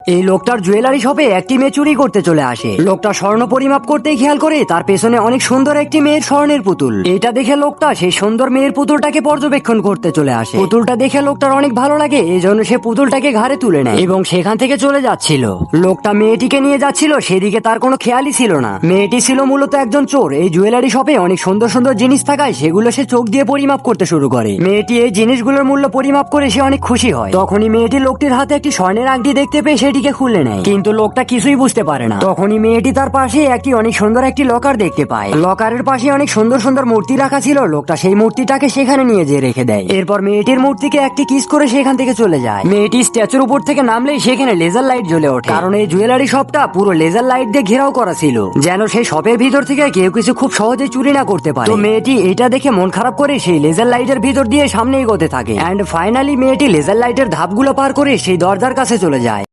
এই লোকটার জুয়েলারি শপে একটি মেয়ে চুরি করতে চলে আসে। লোকটা স্বর্ণ পরিমাপ করতেই খেয়াল করে তার পেছনে অনেক সুন্দর একটি মেয়ের স্বর্ণের পুতুল। এটা দেখে লোকটা সেই সুন্দর মেয়ের পুতুলটাকে পর্যবেক্ষণ করতে চলে আসে। পুতুলটা দেখে লোকটার অনেক ভালো লাগে, এই জন্য সে পুতুলটাকে ঘাড়ে তুলে নেয় এবং সেখান থেকে চলে যাচ্ছিল। লোকটা মেয়েটিকে নিয়ে যাচ্ছিল, সেদিকে তার কোনো খেয়ালই ছিল না। মেয়েটি ছিল মূলত একজন চোর। এই জুয়েলারি শপে অনেক সুন্দর সুন্দর জিনিস থাকায় সেগুলো সে চোখ দিয়ে পরিমাপ করতে শুরু করে। মেয়েটি এই জিনিসগুলোর মূল্য পরিমাপ করে সে অনেক খুশি হয়। তখনই মেয়েটি লোকটির হাতে একটি স্বর্ণের আংটি দেখতে পেয়ে সেটিকে খুলে নেয়, কিন্তু লোকটা কিছুই বুঝতে পারে না। তখনই মেয়েটি তার পাশে একটি অনেক সুন্দর একটি লকার দেখতে পায়। লকারের পাশে অনেক সুন্দর সুন্দর মূর্তি রাখা ছিল। লোকটা সেই মূর্তিটাকে সেখানে নিয়ে যেয়ে রেখে দেয়। এরপর মেয়েটির মূর্তিকে একটি কিস করে সেখান থেকে চলে যায়। মেয়েটি স্ট্যাচুর উপর থেকে নামলেই সেখানে লেজার লাইট জ্বলে ওঠে, কারণ এই জুয়েলারি শপটা পুরো লেজার লাইট দিয়ে ঘেরাও করা ছিল, যেন সেই শপের ভিতর থেকে কেউ কিছু খুব সহজে চুরি না করতে পারে। তো মেয়েটি এটা দেখে মন খারাপ করে সেই লেজার লাইটের ভিতর দিয়ে সামনে এগোতে থাকে। এন্ড ফাইনালি মেয়েটি লেজার লাইটের ধাপগুলো পার করে সেই দরজার কাছে চলে যায়।